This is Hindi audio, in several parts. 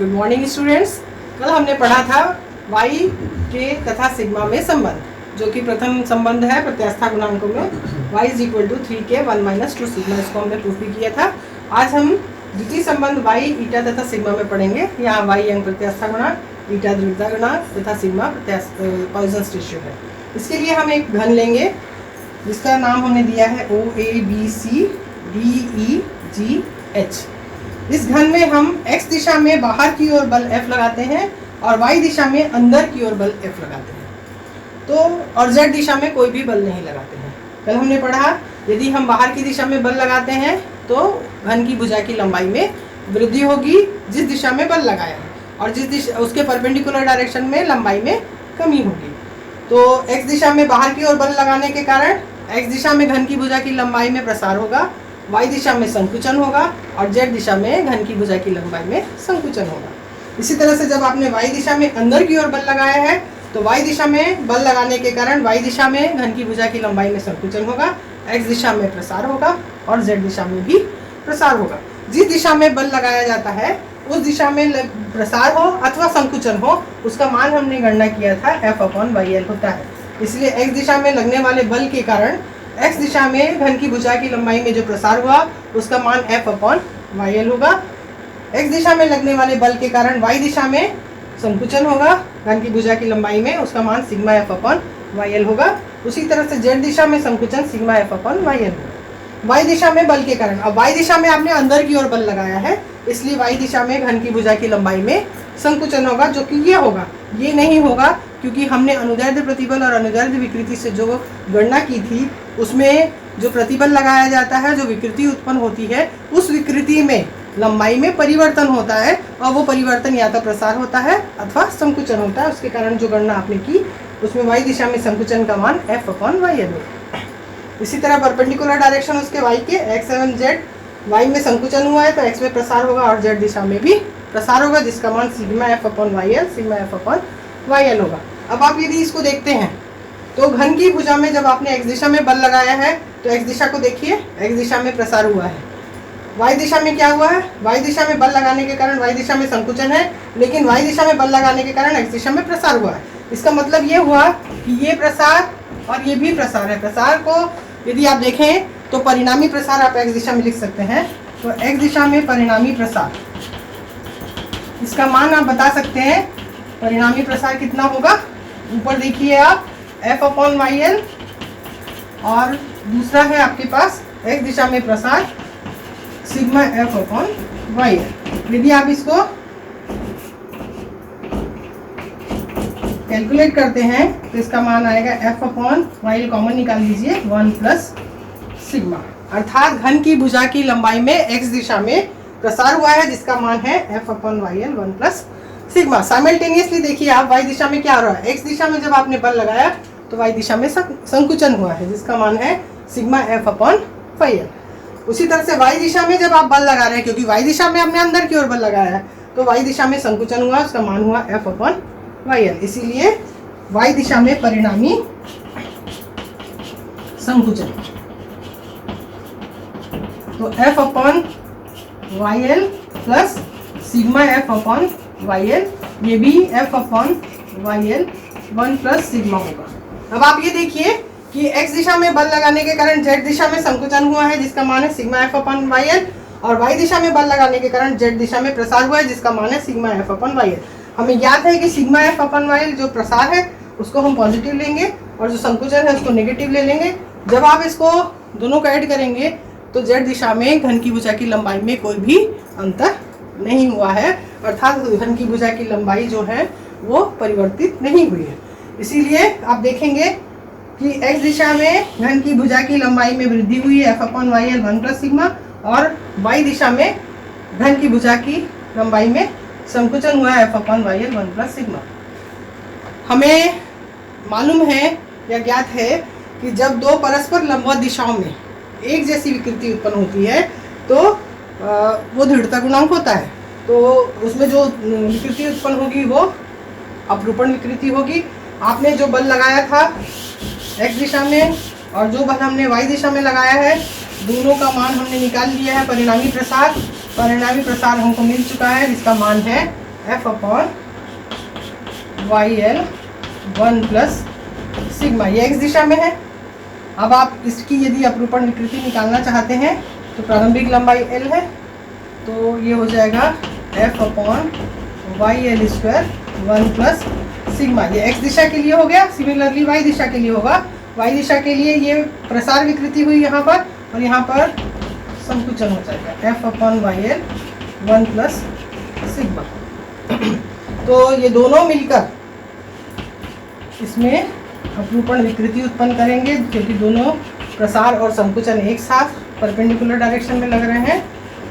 Good morning students. कल हमने पढ़ा था y के तथा सिग्मा में संबंध, जो कि प्रथम संबंध है प्रत्यास्था गुणांकों में y is equal to 3k 1 - 2 sigma. इसको हमने प्रूफ भी किया था। आज हम द्वितीय संबंध y ईटा तथा सिग्मा में पढ़ेंगे। यहाँ y अंग प्रत्यास्था गुणांक, ईटा ध्रुवता गुणांक तथा सिग्मा पॉइजन्स रेशियो है। इसके लिए हम एक घन लेंगे जिसका नाम हमने दिया है OABCDEGH। इस घन में हम x दिशा में बाहर की ओर बल F लगाते हैं और y दिशा में अंदर की ओर बल F लगाते हैं। तो और z दिशा में कोई भी बल नहीं लगाते हैं। कल हमने पढ़ा यदि हम बाहर की दिशा में बल लगाते हैं तो घन की भुजा की लंबाई में वृद्धि होगी जिस दिशा में बल लगाया है, और जिस दिशा उसके परपेंडिकुलर डायरेक्शन में लंबाई में कमी होगी। तो x दिशा में बाहर की ओर बल लगाने के कारण x दिशा में घन की भुजा की लंबाई में प्रसार होगा, y दिशा में संकुचन होगा और z दिशा में घन की भुजा की लंबाई में संकुचन होगा। इसी तरह से जब आपने y दिशा में अंदर की ओर बल लगाया है तो y दिशा में बल लगाने के कारण y दिशा में घन की भुजा की लंबाई में संकुचन होगा, x दिशा में प्रसार होगा और z दिशा में भी प्रसार होगा। जिस दिशा में बल लगाया जाता है उस दिशा में प्रसार हो अथवा संकुचन हो, उसका मान हमने गणना किया था F/YL होता है। इसलिए x दिशा में लगने वाले बल के कारण x दिशा में घन की भुजा की लंबाई में जो प्रसार हुआ उसका मान F/YL होगा। x दिशा में लगने वाले बल के कारण y दिशा में संकुचन होगा घन की भुजा की लंबाई में, उसका मान सिग्मा F/YL होगा। उसी तरह से z दिशा में संकुचन सिग्मा F/YL होगा। y दिशा में बल के कारण, अब y दिशा में आपने अंदर की ओर बल लगाया है इसलिए y दिशा में घन की भुजा की लंबाई में संकुचन होगा, जो कि ये होगा। ये नहीं होगा क्योंकि हमने अनुदैर्ध्य प्रतिबल और अनुदैर्ध्य विकृति से जो गणना की थी उसमें जो प्रतिबल लगाया जाता है, जो विकृति उत्पन्न होती है, उस विकृति में लंबाई में परिवर्तन होता है और वो परिवर्तन या तो प्रसार होता है अथवा संकुचन होता है। उसके कारण जो गणना आपने की उसमें y दिशा में संकुचन का मान F/YL होगा। इसी तरह परपेंडिकुलर डायरेक्शन उसके y के x एवं z, y में संकुचन हुआ है तो x में प्रसार होगा और z दिशा में भी प्रसार होगा, जिसका मान सिग्मा F/YL होगा। अब आप यदि इसको देखते हैं तो घन की भुजा में जब आपने x दिशा में बल लगाया है तो x दिशा को देखिए, x दिशा में प्रसार हुआ है। y दिशा में क्या हुआ है? y दिशा में बल लगाने के कारण y दिशा में संकुचन है, लेकिन y दिशा में बल लगाने के कारण x दिशा में प्रसार हुआ है। इसका मतलब ये हुआ कि ये प्रसार और ये भी प्रसार है। प्रसार को यदि आप देखें तो परिणामी प्रसार आप x दिशा में लिख सकते हैं। तो x दिशा में परिणामी प्रसार, इसका मान आप बता सकते हैं। परिणामी प्रसार कितना होगा? ऊपर देखिए आप F/YL, और दूसरा है आपके पास x दिशा में प्रसार सिग्मा F/YL। यदि आप इसको कैलकुलेट करते हैं तो इसका मान आएगा F/YL, कॉमन निकाल लीजिए, 1 प्लस सिग्मा। अर्थात घन की भुजा की लंबाई में x दिशा में प्रसार हुआ है जिसका मान है F/YL 1 प्लस सिग्मा। साइमल्टेनियसली देखिए आप y दिशा में क्या हो रहा है। x दिशा में जब आपने बल लगाया तो y दिशा में संकुचन हुआ है जिसका मान है सिग्मा F/YL। उसी तरह से y दिशा में जब आप बल लगा रहे हैं, क्योंकि y दिशा में हमने अंदर की ओर बल लगाया है तो y दिशा में संकुचन हुआ, उसका मान हुआ F/YL। इसीलिए y दिशा में परिणामी संकुचन, तो F/YL प्लस सिग्मा F/YL, ये भी F/YL 1 प्लस सिग्मा होगा। अब आप ये देखिए कि x दिशा में बल लगाने के कारण z दिशा में संकुचन हुआ है जिसका मान है सिग्मा F/YL, और y दिशा में बल लगाने के कारण z दिशा में प्रसार हुआ है जिसका मान है सिग्मा F/YL। हमें याद है कि सिग्मा F/YL जो प्रसार है उसको हम पॉजिटिव लेंगे और जो संकुचन है उसको नेगेटिव ले लेंगे। जब आप इसको दोनों को ऐड करेंगे तो z दिशा में घन की भुजा की लंबाई में कोई भी अंतर नहीं हुआ है, अर्थात घन की भुजा की लंबाई जो है वो परिवर्तित नहीं हुई है। इसीलिए आप देखेंगे कि x दिशा में घन की भुजा की लंबाई में वृद्धि हुई है F/YL 1 प्लस सिग्मा, और y दिशा में घन की भुजा की लंबाई में संकुचन हुआ है F/YL 1 प्लस सिग्मा। हमें मालूम है या ज्ञात है कि जब दो परस्पर लंबवत दिशाओं में एक जैसी विकृति उत्पन्न होती है तो वो दृढ़ता गुणांक होता है। तो उसमें जो विकृति उत्पन्न होगी वो अपरूपण विकृति होगी। आपने जो बल लगाया था x दिशा में और जो बल हमने y दिशा में लगाया है, दोनों का मान हमने निकाल लिया है। परिणामी प्रसार हमको मिल चुका है जिसका मान है F upon Y L 1 plus sigma. ये एक्स दिशा में है। अब आप इसकी यदि अपरूपण विकृति निकालना चाहते हैं तो प्रारंभिक लंबाई एल है, तो ये हो जाएगा F upon Y L square 1 plus sigma. ये एक्स दिशा के लिए हो गया। सिमिलरली वाई दिशा के लिए होगा। वाई दिशा के लिए ये प्रसार विकृति हुई यहाँ पर, और यहाँ पर संकुचन हो जाएगा F upon Y L 1 plus sigma. तो ये दोनों मिलकर इसमें अपरूपण विकृति उत्पन्न करेंगे, क्योंकि दोनों प्रसार और संकुचन एक साथ परपेंडिकुलर डायरेक्शन में लग रहे हैं।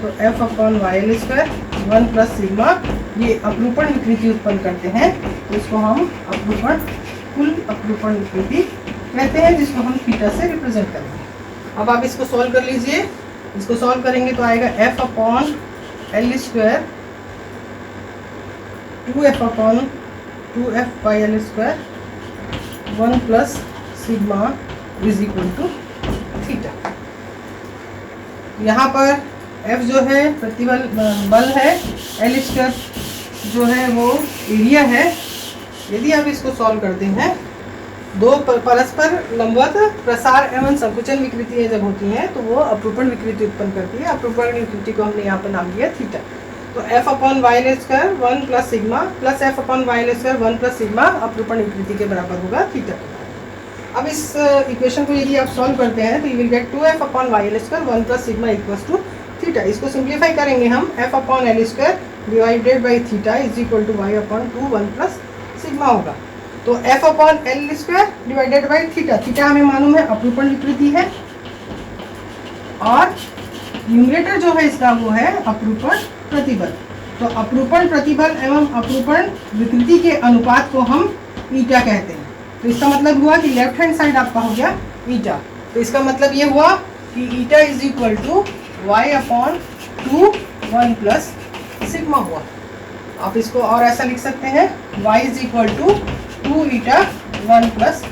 तो F upon Y L square 1 plus sigma ये अपरूपण विकृति उत्पन्न करते हैं। तो इसको हम कुल अपरूपण विकृति कहते हैं, जिसको हम थीटा से रिप्रेजेंट करेंगे। अब आप इसको सॉल्व कर लीजिए। इसको सॉल्व करेंगे तो आएगा F upon L square 2f upon 2f by L square 1 plus sigma is equal to theta. यहाँ पर f जो है प्रतिबल बल है, एल स्क्वायर जो है वो एरिया है। यदि आप इसको सॉल्व करते हैं, दो परस्पर लंबवत प्रसार एवं संकुचन विकृतियाँ जब होती हैं तो वो अपरूपण विकृति उत्पन्न करती है। अपरूपण विकृति को हमने यहाँ पर नाम दिया थीटा। तो f upon Y L square 1 plus sigma plus f upon Y L square 1 plus sigma अपरूपण विकृति के बराबर होगा थीटा। अब इस इक्वेशन को यदि आप सॉल्व करते हैं तो you will get 2f upon Y L square 1 plus sigma equals to theta. इसको सिंप्लीफाई करेंगे हम, f upon L square divided by theta is equal to Y upon 2 1 plus sigma होगा। तो f upon L square divided by theta, theta हमें मालूम है अपरूपण विकृति है, और न्यूमरेटर जो है इसका वो है अपरूपण प्रतिबल। तो अपरूपण प्रतिबल एवं अपरूपण विकृति के अनुपात को हम ईटा कहते हैं। तो इसका मतलब हुआ कि लेफ्ट हैंड साइड आपका हो गया ईटा। तो इसका मतलब ये हुआ कि eta is equal to Y upon 2 1 plus sigma हुआ। आप इसको और ऐसा लिख सकते हैं, y is equal to 2 eta 1 plus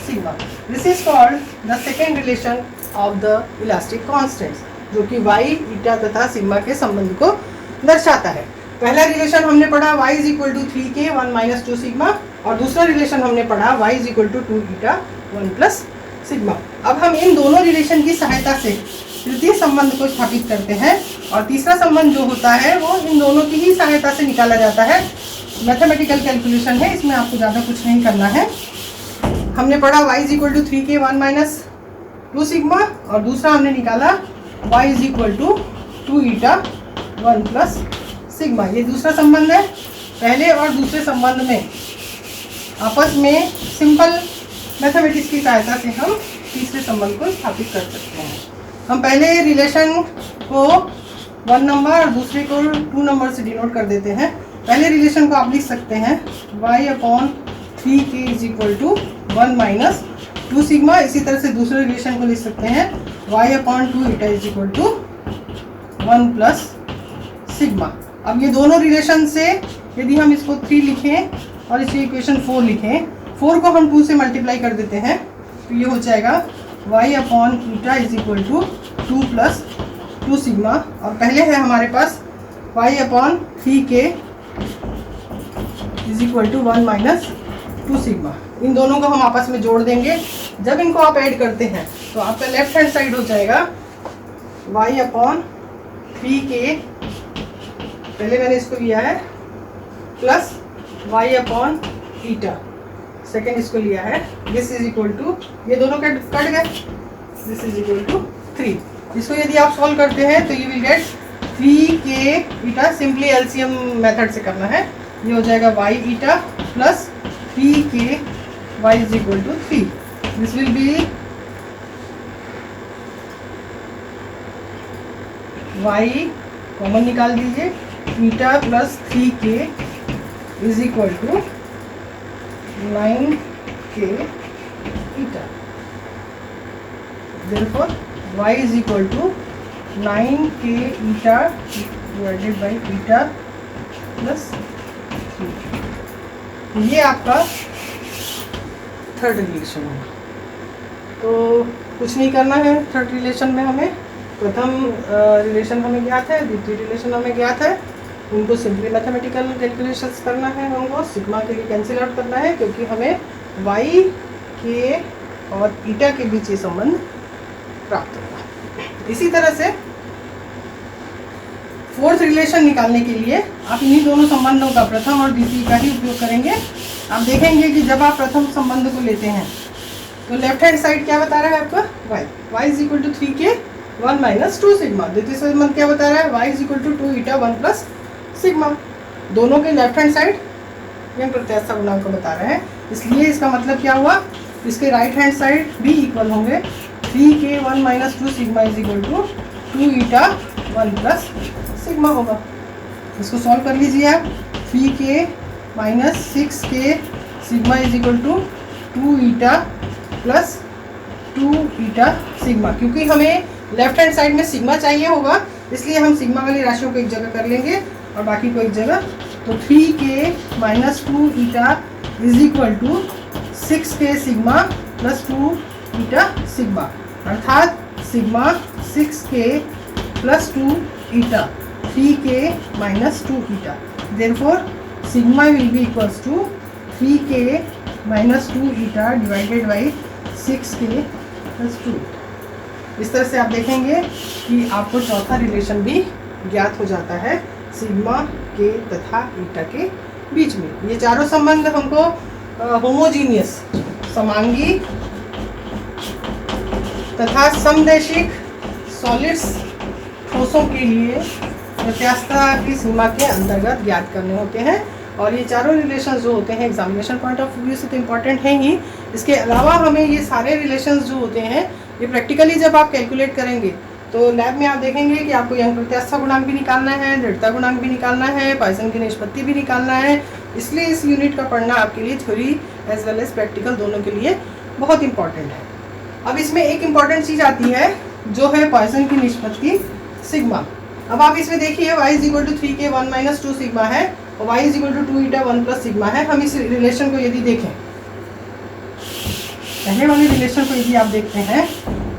sigma. This is called the second relation of the elastic constants, जो कि y ईटा तथा सिग्मा के संबंध को दर्शाता है। पहला रिलेशन हमने पढ़ा y is equal to 3k 1 minus 2 sigma, और दूसरा रिलेशन हमने पढ़ा y is equal to 2 eta 1 plus sigma. अब हम इन दोनों रिलेशन की सहायता से तृतीय संबंध को स्थापित करते हैं, और तीसरा संबंध जो होता है वो इन दोनों की ही सहायता से निकाला जाता है। मैथमेटिकल कैलकुलेशन है, इसमें आपको ज़्यादा कुछ नहीं करना है। हमने पढ़ा y is equal to 3k 1 minus 2 sigma, और दूसरा हमने निकाला y is equal to 2 eta 1 plus sigma. ये दूसरा संबंध है। पहले और दूसरे संबंध में आपस में सिंपल मैथमेटिक्स की सहायता से हम तीसरे संबंध को स्थापित कर सकते हैं। हम पहले रिलेशन को 1 नंबर और दूसरे को 2 नंबर से डिनोट कर देते हैं। पहले रिलेशन को आप लिख सकते हैं y upon 3k is equal to 1 minus 2 sigma. इसी तरह से दूसरे रिलेशन को लिख सकते हैं y upon 2 eta is equal to 1 plus sigma. अब ये दोनों रिलेशन से यदि हम इसको 3 लिखें और इसकी इक्वेशन 4 लिखें, 4 को हम 2 से मल्टीप्लाई कर देते हैं, तो ये हो जाएगा y upon eta is equal to 2 plus 2 sigma. और पहले है हमारे पास y upon 3k is equal to 1 minus 2 sigma. इन दोनों को हम आपस में जोड़ देंगे। जब इनको आप ऐड करते हैं तो आपका लेफ्ट हैंड साइड हो जाएगा y अपॉन 3k, पहले मैंने इसको लिया है, प्लस y अपॉन ईटा, सेकेंड इसको लिया है। दिस इज इक्वल टू, ये दोनों कट गए, दिस इज इक्वल टू 3। इसको यदि आप सॉल्व करते हैं तो you will get 3k eta. Simply LCM method से करना है। ये हो जाएगा y eta plus 3k y is equal to 3। This will be y common निकाल दीजिए, eta plus 3k is equal to 9k eta. Therefore y is equal to 9k eta divided by eta plus 3। ये आपका थर्ड रिलेशन है। तो कुछ नहीं करना है थर्ड रिलेशन में। हमें प्रथम रिलेशन हमें ज्ञात है, द्वितीय रिलेशन हमें ज्ञात है, उनको सिंपली मैथमेटिकल कैलकुलेशंस करना है, हमको सिग्मा के लिए कैंसिल आउट करना है, क्योंकि हमें वाई के और ईटा के बीच ये संबंध प्राप्त होगा। इसी तरह से फोर्थ रिलेशन निकालने के लिए आप इन्हीं दोनों संबंधों का, प्रथम और द्वितीय का ही उपयोग करेंगे। आप देखेंगे कि जब आप प्रथम संबंध को लेते हैं तो लेफ्ट हैंड साइड क्या बता रहा है आपका, y is equal to 3k 1 minus 2 sigma. द्वितीय संबंध क्या बता रहा है, y is equal to 2 eta 1 plus sigma. दोनों के लेफ्ट हैंड साइड यंग प्रत्यास्था गुणांक को बता रहे हैं, इसलिए इसका मतलब क्या हुआ, इसके राइट हैंड साइड भी इक्वल होंगे। 3k 1 minus 2 sigma is equal to 2 eta 1 plus sigma होगा। इसको सॉल्व कर लीजिए आप। 3k minus 6k sigma is equal to 2 eta plus 2 eta sigma. क्योंकि हमें लेफ्ट हैंड साइड में सिग्मा चाहिए होगा, इसलिए हम सिग्मा वाली राशियों को एक जगह कर लेंगे और बाकी को एक जगह। तो 3k minus 2 eta is equal to 6k sigma plus 2 eta sigma, अर्थात sigma 6k plus 2 eta 3k minus 2 eta. Therefore sigma will be equals to 3k minus 2 eta divided by 6k plus 2। इस तरह से आप देखेंगे कि आपको चौथा रिलेशन भी ज्ञात हो जाता है सिग्मा के तथा ईटा के बीच में। ये चारों संबंध हमको होमोजीनियस, समांगी तथा समदैशिक सॉलिड्स ठोसों के लिए प्रत्यास्था की सीमा के अंतर्गत ज्ञात करने होते हैं। और ये चारों रिलेशंस जो होते हैं एग्जामिनेशन पॉइंट ऑफ व्यू से तो इम्पॉर्टेंट हैं ही, इसके अलावा हमें ये सारे रिलेशंस जो होते हैं ये प्रैक्टिकली जब आप कैलकुलेट करेंगे तो लैब में आप देखेंगे कि आपको यंग प्रत्यास्था गुणांक भी निकालना है, दृढ़ता गुणांक भी निकालना है, पॉइसन की निष्पत्ति भी निकालना है। इसलिए इस यूनिट का पढ़ना आपके लिए theory as well as practical दोनों के लिए बहुत इंपॉर्टेंट है। अब इसमें एक इम्पॉर्टेंट चीज़ आती है जो है पॉइसन की निष्पत्ति सिग्मा। अब आप इसमें देखिए y is equal to 3k 1 minus 2 sigma है और y is equal to 2 eta 1 plus sigma है। हम इस रिलेशन को यदि देखें, पहले वाले रिलेशन को यदि आप देखते हैं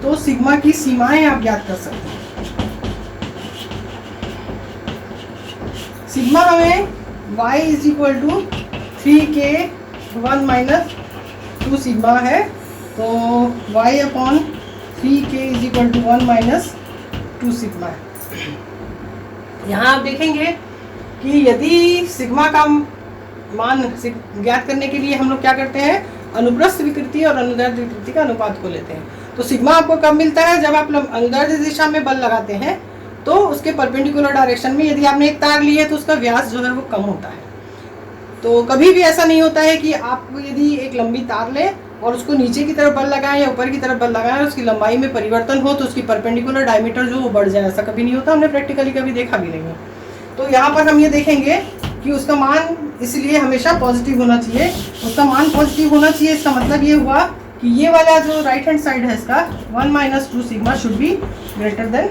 तो सिग्मा की सीमाएं आप ज्ञात कर सकते हैं। सिग्मा हमें y is equal to 3k 1 minus 2 sigma है, तो y upon 3k is equal to 1 minus 2 sigma है। यहाँ आप देखेंगे कि यदि सिग्मा का मान ज्ञात करने के लिए हम लोग क्या करते हैं, अनुप्रस्थ विकृति और अनुदैर्ध्य विकृति का अनुपात को लेते हैं। तो सिग्मा आपको कब मिलता है, जब आप अनुदैर्ध्य दिशा में बल लगाते हैं तो उसके परपेंडिकुलर डायरेक्शन में यदि आपने एक तार ली है तो उसका व्यास जो है वो कम होता है। तो कभी भी ऐसा नहीं होता है कि आप यदि एक लंबी तार लें और उसको नीचे की तरफ बल लगाएं या ऊपर की तरफ बल लगाएं और उसकी लंबाई में परिवर्तन हो तो उसकी परपेंडिकुलर डायमीटर जो वो बढ़ जाए, ऐसा कभी नहीं होता, हमने प्रैक्टिकली कभी देखा भी नहीं है। तो यहाँ पर हम ये देखेंगे कि उसका मान इसलिए हमेशा पॉजिटिव होना चाहिए, उसका मान पॉजिटिव होना चाहिए। इसका मतलब ये हुआ कि ये वाला जो राइट हैंड साइड है इसका 1 minus 2 sigma should be greater than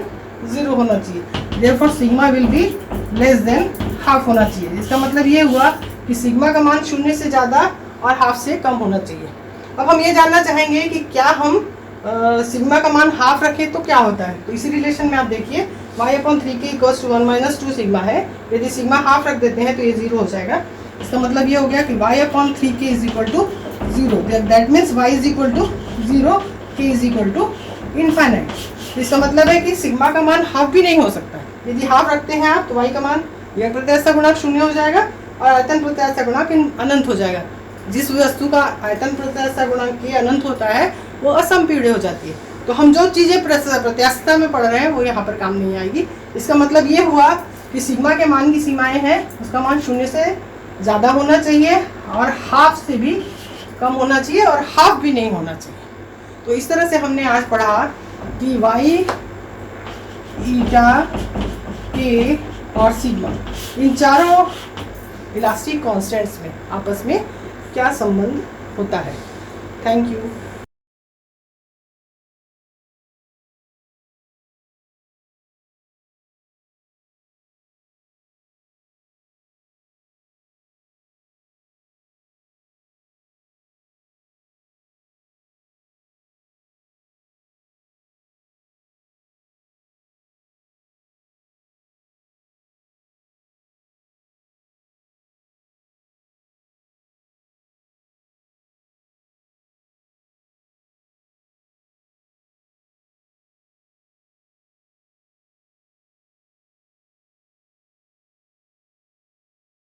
0 होना चाहिए। Therefore sigma will be less than half होना चाहिए। इसका मतलब ये हुआ कि सिग्मा का मान 0 से ज़्यादा और हाफ से कम होना चाहिए। अब हम ये जानना चाहेंगे कि क्या हम सिग्मा का मान हाफ रखें तो क्या होता है। तो इसी रिलेशन में आप देखिए y upon 3k equals to 1 minus 2 sigma है। यदि सिग्मा हाफ रख देते हैं तो ये 0 हो जाएगा। इसका मतलब ये हो गया कि y upon 3k is equal to 0, that means y is equal to 0, k is equal to infinite. इसका मतलब है कि सिग्मा का मान हाफ भी नहीं हो सकता। यदि हाफ रखते हैं आप तो y का मान यंग प्रत्यास्था गुणांक 0 हो जाएगा और आयतन प्रत्यास्था गुणांक अनंत हो जाएगा। जिस वस्तु का आयतन प्रत्यास्था गुणांक के अनंत होता है वो असंपीड्य हो जाती है। तो हम जो चीज़ें प्रत्यास्थता में पढ़ रहे हैं वो यहाँ पर काम नहीं आएगी। इसका मतलब ये हुआ कि सिग्मा के मान की सीमाएं हैं, उसका मान 0 से ज़्यादा होना चाहिए और हाफ से भी कम होना चाहिए और हाफ भी नहीं होना चाहिए। तो इस तरह से हमने आज पढ़ा कि y, ईटा, k और सिग्मा इन चारों इलास्टिक कांस्टेंट्स में आपस में क्या संबंध होता है। Thank you.